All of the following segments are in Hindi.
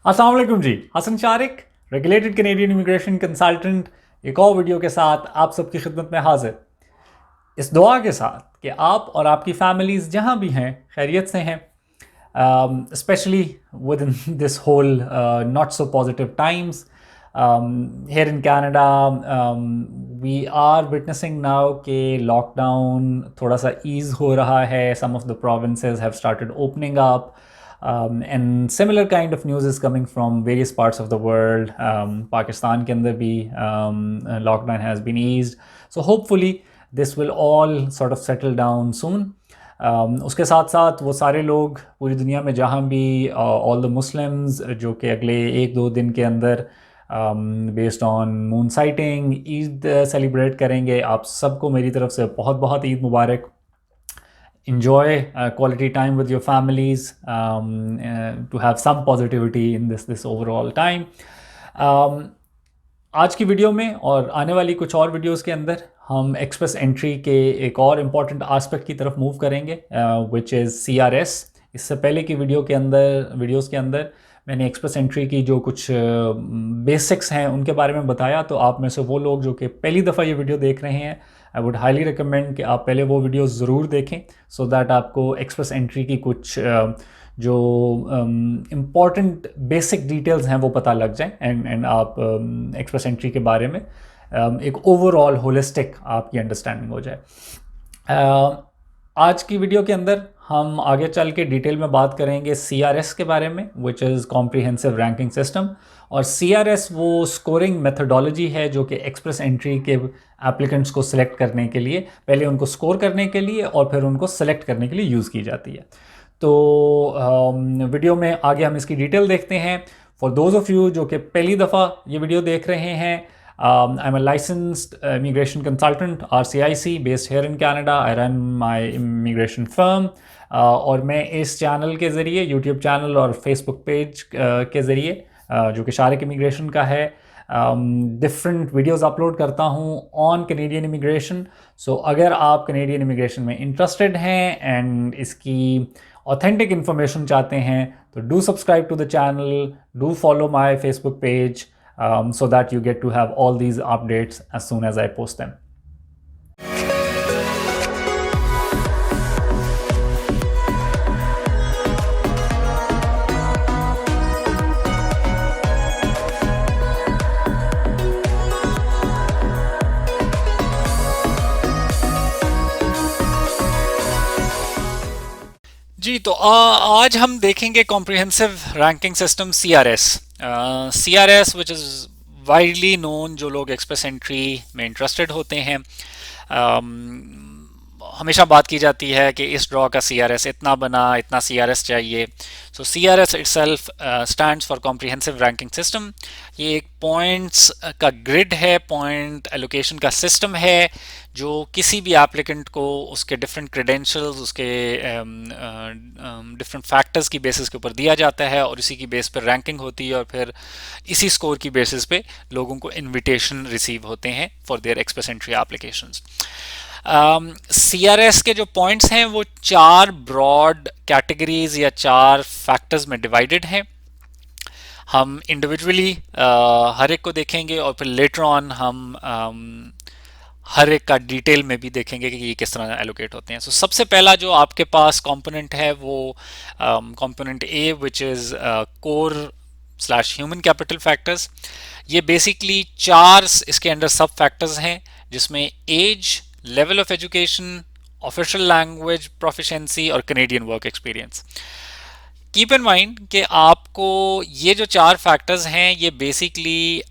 अस्सलाम वालेकुम जी। Hasan Shariq, regulated Canadian immigration consultant, एक और वीडियो के साथ आप सबकी खिदमत में हाजिर। इस दुआ के साथ कि आप और आपकी फैमिलीज़ जहाँ भी हैं खैरियत से हैं, especially within this whole not so positive times. Here in Canada, we are witnessing now कि lockdown थोड़ा सा ease हो रहा है. Some of the provinces have started opening up. And similar kind of news is coming from various parts of the world. Pakistan के अंदर भी lockdown has been eased. So hopefully this will all sort of settle down soon. उसके साथ साथ वो सारे लोग पूरी दुनिया में जहाँ भी ऑल द मुस्लिम्स जो कि अगले एक दो दिन के अंदर based on moon sighting Eid celebrate करेंगे, आप सबको मेरी तरफ से बहुत बहुत ईद मुबारक. Enjoy quality time with your families, to have some positivity in this overall time. आज की वीडियो में और आने वाली कुछ और वीडियोस के अंदर हम एक्सप्रेस एंट्री के एक और इम्पॉर्टेंट आस्पेक्ट की तरफ मूव करेंगे, विच इज़ CRS. इससे पहले की वीडियोस के अंदर मैंने एक्सप्रेस एंट्री की जो कुछ बेसिक्स हैं उनके बारे में बताया. तो आप में से वो लोग जो कि पहली दफ़ा ये वीडियो देख रहे हैं, आई वुड हाईली रिकमेंड कि आप पहले वो वीडियो ज़रूर देखें, सो दैट आपको एक्सप्रेस एंट्री की कुछ जो इम्पॉर्टेंट बेसिक डिटेल्स हैं वो पता लग जाएं, एंड आप एक्सप्रेस एंट्री के बारे में एक ओवरऑल होलिस्टिक आपकी अंडरस्टैंडिंग हो जाए. आज की वीडियो के अंदर हम आगे चल के डिटेल में बात करेंगे CRS के बारे में, which is comprehensive ranking system. और CRS वो स्कोरिंग मेथडोलॉजी है जो कि एक्सप्रेस एंट्री के एप्लीकेंट्स को सिलेक्ट करने के लिए, पहले उनको स्कोर करने के लिए और फिर उनको सेलेक्ट करने के लिए यूज़ की जाती है. तो वीडियो में आगे हम इसकी डिटेल देखते हैं. फॉर दोज ऑफ यू जो कि पहली दफ़ा ये वीडियो देख रहे हैं, I am a licensed immigration consultant RCIC based here in Canada. I run my immigration firm और मैं इस चैनल के ज़रिए, यूट्यूब चैनल और फेसबुक पेज के ज़रिए जो कि शारिक इमिग्रेशन का है, डिफरेंट वीडियोस अपलोड करता हूँ ऑन कैनेडियन इमिग्रेशन. सो अगर आप कैनेडियन इमिग्रेशन में इंटरेस्टेड हैं एंड इसकी ऑथेंटिक इन्फॉर्मेशन चाहते हैं, तो do subscribe to the channel, do follow my Facebook page, so that you get to have all these updates as soon as I post them. जी, तो आज हम देखेंगे comprehensive ranking system CRS which is widely known. जो लोग एक्सप्रेस एंट्री में इंटरेस्टेड होते हैं, हमेशा बात की जाती है कि इस ड्रॉ का CRS इतना बना, इतना CRS चाहिए. सो CRS itself stands for comprehensive ranking system. ये एक पॉइंट्स का ग्रिड है, पॉइंट एलोकेशन का सिस्टम है जो किसी भी एप्लीकेंट को उसके डिफरेंट क्रेडेंशियल्स, उसके डिफरेंट फैक्टर्स की बेसिस के ऊपर दिया जाता है और इसी की बेस पर रैंकिंग होती है और फिर इसी स्कोर की बेसिस पे लोगों को इनविटेशन रिसीव होते हैं for their express entry applications. CRS के जो पॉइंट्स हैं वो 4 ब्रॉड कैटेगरीज या 4 फैक्टर्स में डिवाइडेड हैं. हम इंडिविजुअली हर एक को देखेंगे और फिर लेटर ऑन हम हर एक का डिटेल में भी देखेंगे कि ये किस तरह एलोकेट होते हैं. सो सबसे पहला जो आपके पास कंपोनेंट है वो component A, which is core / human capital factors. ये बेसिकली 4 इसके अंडर सब फैक्टर्स हैं जिसमें age, level of education, official language proficiency और Canadian work experience. Keep in mind कि आपको ये जो 4 फैक्टर्स हैं ये बेसिकली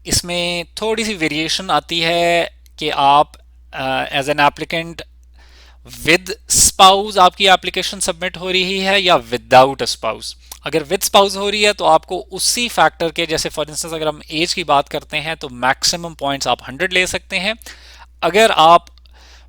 इसमें थोड़ी सी वेरिएशन आती है कि आप as an applicant with spouse आपकी एप्लीकेशन सबमिट हो रही है या विदाउट अ स्पाउस. अगर विद स्पाउस हो रही है तो आपको उसी फैक्टर के, जैसे फॉर इंस्टेंस अगर हम एज की बात करते हैं तो मैक्सिमम पॉइंट्स आप 100 ले सकते हैं. अगर आप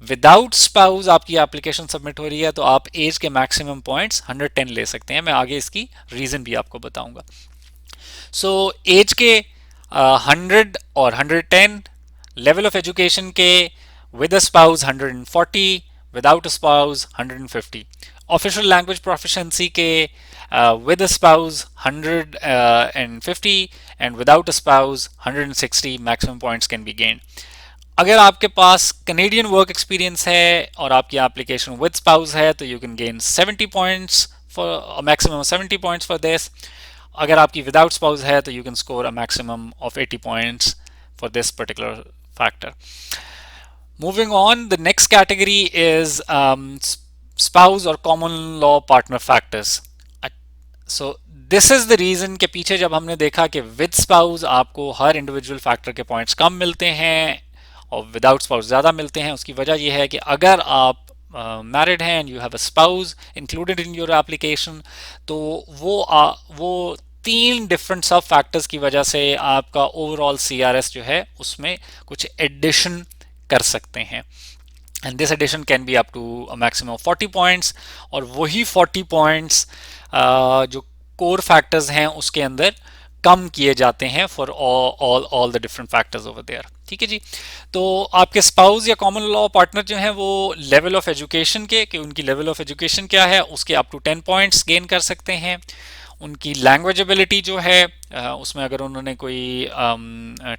विदाउट स्पाउस आपकी एप्लीकेशन सबमिट हो रही है तो आप एज के मैक्सिमम पॉइंट्स 110 ले सकते हैं. मैं आगे इसकी रीज़न भी आपको बताऊंगा. सो एज के 100 और 110, लेवल ऑफ एजुकेशन के with a spouse 140, without a spouse 150, official language proficiency के with a spouse 150 and without a spouse 160 maximum points can be gained. अगर आपके पास कनेडियन वर्क एक्सपीरियंस है और आपकी एप्लीकेशन विद स्पाउस है तो you can gain 70 points for maximum 70 points for this. अगर आपकी विदाउट स्पाउस है तो you can score a maximum of 80 points for this particular factor. Moving on, the next category is spouse or common law partner factors. So this is the reason कि पीछे जब हमने देखा कि with spouse आपको हर individual factor के points कम मिलते हैं और without spouse ज़्यादा मिलते हैं, उसकी वजह यह है कि अगर आप married हैं and you have a spouse included in your application तो वो 3 डिफरेंट सब फैक्टर्स की वजह से आपका ओवरऑल CRS जो है उसमें कुछ एडिशन कर सकते हैं. And this addition can be up to a maximum of 40 points और वही 40 पॉइंट्स जो कोर फैक्टर्स हैं उसके अंदर कम किए जाते हैं for all the different factors over there. ठीक है जी. तो आपके स्पाउस या कॉमन लॉ पार्टनर जो हैं वो लेवल ऑफ एजुकेशन के कि उनकी लेवल ऑफ एजुकेशन क्या है उसके अप टू 10 पॉइंट्स गेन कर सकते हैं. उनकी लैंग्वेज एबिलिटी जो है उसमें अगर उन्होंने कोई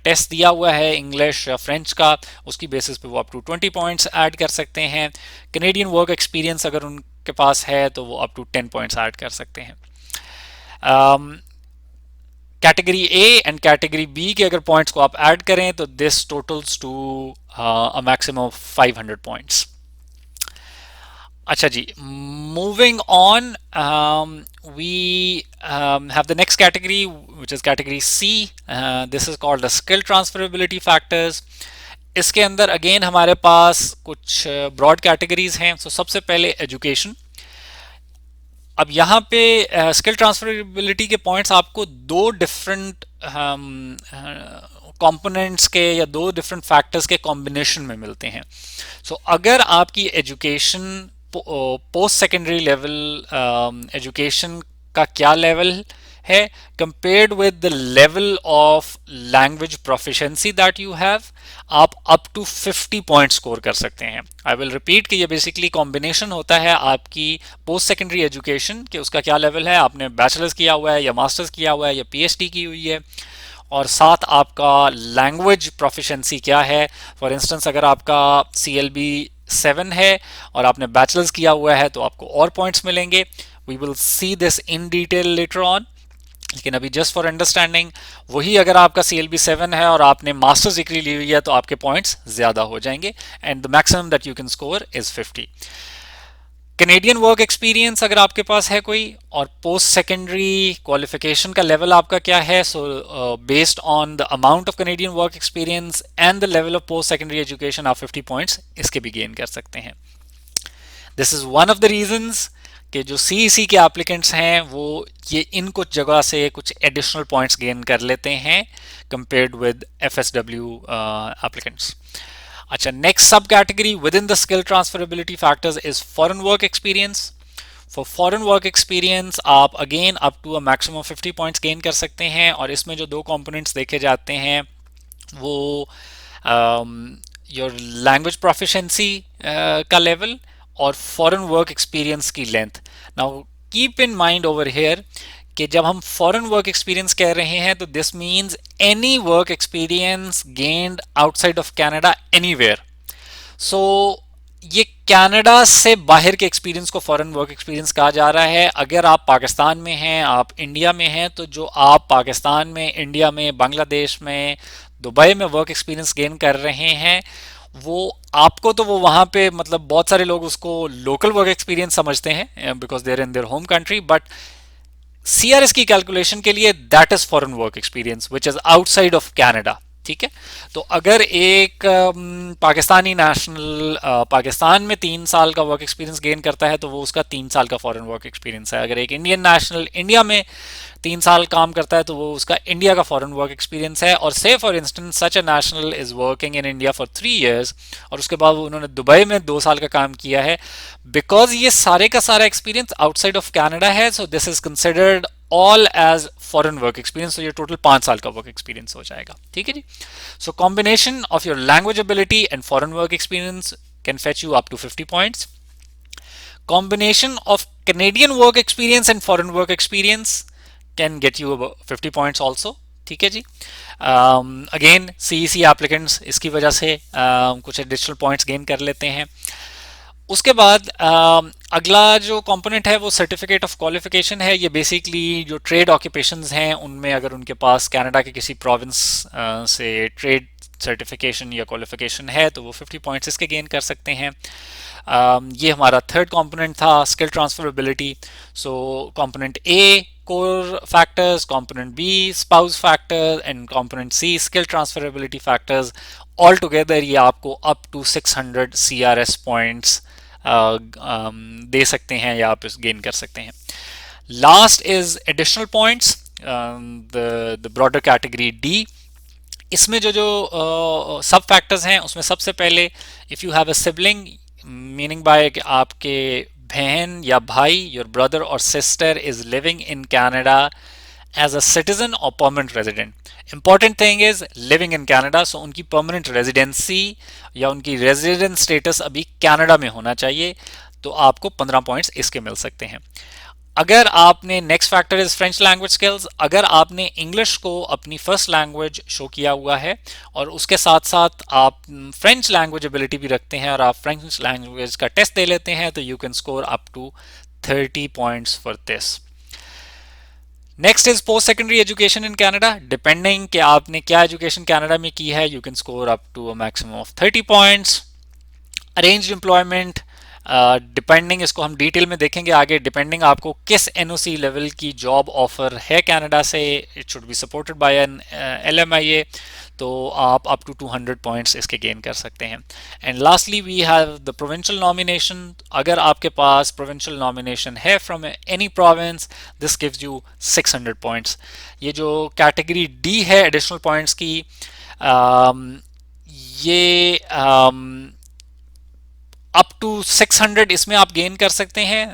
टेस्ट दिया हुआ है इंग्लिश या फ्रेंच का उसकी बेसिस पे वो अप टू 20 पॉइंट्स ऐड कर सकते हैं. कैनेडियन वर्क एक्सपीरियंस अगर उनके पास है तो वो अप टू 10 पॉइंट्स ऐड कर सकते हैं. Category A and category B के अगर पॉइंट्स को आप ऐड करें तो this totals to a maximum of 500 points. अच्छा जी, moving on we have the next category which is category C. This is called the skill transferability factors. इसके अंदर अगेन हमारे पास कुछ ब्रॉड कैटेगरीज हैं. सो सबसे पहले एजुकेशन. अब यहाँ पे स्किल ट्रांसफरेबिलिटी के पॉइंट्स आपको दो डिफरेंट कंपोनेंट्स के या दो डिफरेंट फैक्टर्स के कॉम्बिनेशन में मिलते हैं. सो अगर आपकी education post secondary level education का क्या लेवल है compared with the level of language proficiency that you have, आप अप टू 50 पॉइंट स्कोर कर सकते हैं. आई विल रिपीट कि ये बेसिकली कॉम्बिनेशन होता है आपकी पोस्ट सेकेंडरी एजुकेशन कि उसका क्या लेवल है, आपने बैचलर्स किया हुआ है या मास्टर्स किया हुआ है या PhD की हुई है, और साथ आपका लैंग्वेज प्रोफिशिएंसी क्या है. फॉर इंस्टेंस अगर आपका CLB 7 है और आपने बैचलर्स किया हुआ है तो आपको और पॉइंट्स मिलेंगे. We will see this in detail later on, लेकिन अभी जस्ट फॉर अंडरस्टैंडिंग वही अगर आपका CLB 7 है और आपने मास्टर्स डिग्री ली हुई है तो आपके पॉइंट्स ज़्यादा हो जाएंगे and the maximum that you can score is 50. Canadian work experience अगर आपके पास है कोई और पोस्ट सेकेंडरी क्वालिफिकेशन का लेवल आपका क्या है, so based on the amount of Canadian work experience and the level of post secondary education आप 50 पॉइंट्स इसके भी गेन कर सकते हैं. This is one of the reasons कि जो CEC के एप्लीकेंट्स हैं वो ये इन कुछ जगह से कुछ एडिशनल पॉइंट्स गेन कर लेते हैं कंपेयर्ड विद FSW एप्लीकेंट्स. अच्छा, next sub category within the skill transferability factors is foreign work experience. For foreign work experience आप again up to a maximum 50 points gain कर सकते हैं और इसमें जो दो कंपोनेंट्स देखे जाते हैं वो योर लैंग्वेज प्रोफिशिएंसी का लेवल और फॉरेन वर्क एक्सपीरियंस की length. Now keep in mind over here कि जब हम फॉरेन वर्क एक्सपीरियंस कह रहे हैं तो this means any work experience gained outside of Canada anywhere. So ये कनाडा से बाहर के एक्सपीरियंस को फॉरेन वर्क एक्सपीरियंस कहा जा रहा है. अगर आप पाकिस्तान में हैं, आप इंडिया में हैं, तो जो आप पाकिस्तान में, इंडिया में, बांग्लादेश में, दुबई में वर्क एक्सपीरियंस गेन कर रहे हैं वो आपको तो वो वहाँ पे मतलब बहुत सारे लोग उसको लोकल वर्क एक्सपीरियंस समझते हैं because they are in their home country, but CRS की कैलकुलेशन के लिए that is foreign work experience which is outside of Canada. ठीक है, तो अगर एक पाकिस्तानी नेशनल पाकिस्तान में 3 साल का वर्क एक्सपीरियंस गेन करता है तो वो उसका 3 साल का फॉरेन वर्क एक्सपीरियंस है. अगर एक इंडियन नेशनल इंडिया में 3 साल काम करता है तो वो उसका इंडिया का फॉरेन वर्क एक्सपीरियंस है. और से for instance such a national is working in India for 3 years और उसके बाद उन्होंने दुबई में 2 साल का काम किया है, बिकॉज ये सारे का सारा एक्सपीरियंस आउटसाइड ऑफ कनाडा है, so this is considered all as foreign work experience. तो ये टोटल 5 साल का वर्क एक्सपीरियंस हो जाएगा. ठीक है जी. So combination of your language ability and foreign work experience can fetch you up to 50 points. combination of Canadian work experience and foreign work experience can get you about 50 points also. ठीक है जी. अगेन CEC एप्लीकेंट्स इसकी वजह से कुछ एडिशनल पॉइंट्स गेन कर लेते हैं. उसके बाद अगला जो कंपोनेंट है वो सर्टिफिकेट ऑफ क्वालिफिकेशन है. ये बेसिकली जो ट्रेड ऑक्यूपेशंस हैं उनमें अगर उनके पास कनाडा के किसी प्रोविंस से ट्रेड सर्टिफिकेशन या क्वालिफिकेशन है तो वो 50 पॉइंट्स इसके गेन कर सकते हैं. ये हमारा थर्ड कंपोनेंट था, skill transferability. So component A core factors, component B spouse factors and component C skill transferability factors. All together ये आपको अप टू 600 CRS पॉइंट्स दे सकते हैं या आप गेन कर सकते हैं. Last is additional points, the broader category D. इसमें जो सब फैक्टर्स हैं उसमें सबसे पहले if you have a sibling, meaning by आपके बहन या भाई, योर ब्रदर और sister is living in Canada as a citizen और permanent resident. Important thing is living in Canada, so उनकी परमानेंट रेजिडेंसी या उनकी रेजिडेंट स्टेटस अभी कनाडा में होना चाहिए, तो आपको 15 पॉइंट्स इसके मिल सकते हैं. अगर आपने next factor is French language skills, अगर आपने इंग्लिश को अपनी फर्स्ट लैंग्वेज शो किया हुआ है और उसके साथ साथ आप फ्रेंच लैंग्वेज एबिलिटी भी रखते हैं और आप फ्रेंच लैंग्वेज का टेस्ट दे लेते हैं तो you can score up to 30 points for this. Next is post secondary education in Canada. Depending कि आपने क्या एजुकेशन कनाडा में की है, you can score up to a maximum of 30 points. Arranged employment, depending इसको हम डिटेल में देखेंगे आगे. डिपेंडिंग आपको किस NOC लेवल की जॉब ऑफर है कनाडा से, it should be supported by an LMIA, तो आप अप टू 200 पॉइंट्स इसके गेन कर सकते हैं. And lastly we have the provincial nomination. अगर आपके पास प्रोविंशियल नॉमिनेशन है from any province, this gives you 600 points. ये जो कैटेगरी डी है एडिशनल पॉइंट्स की, ये अप टू 600 इसमें आप गेन कर सकते हैं,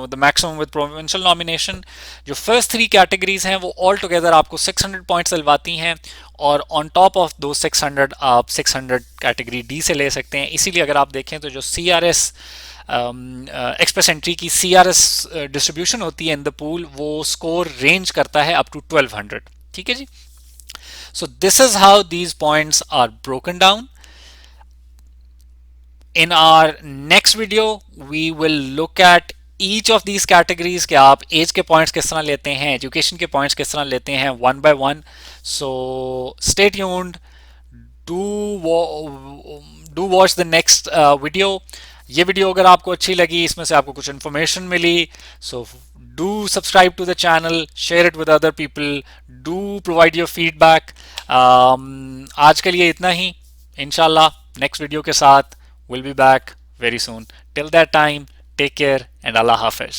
the maximum with provincial nomination. जो फर्स्ट 3 कैटेगरीज हैं वो ऑल टुगेदर आपको 600 पॉइंट्स दिलवाती हैं और ऑन टॉप ऑफ दो 600 आप 600 कैटेगरी डी से ले सकते हैं. इसीलिए अगर आप देखें तो जो CRS एक्सप्रेस एंट्री की CRS डिस्ट्रीब्यूशन होती है इन द पूल, वो स्कोर रेंज करता है अप टू 1200. ठीक है जी. So this is how these points are broken down. In our next video, we will look at each of these categories कि आप एज के पॉइंट्स किस तरह लेते हैं, एजुकेशन के पॉइंट्स किस तरह लेते हैं, one by one. So stay tuned. Do watch the next video. ये वीडियो अगर आपको अच्छी लगी, इसमें से आपको कुछ इन्फॉर्मेशन मिली, so do subscribe to the channel, share it with other people, do provide your feedback. आज के लिए इतना ही. इंशाल्लाह नेक्स्ट वीडियो के साथ we'll be back very soon. Till that time, take care and Allah Hafiz.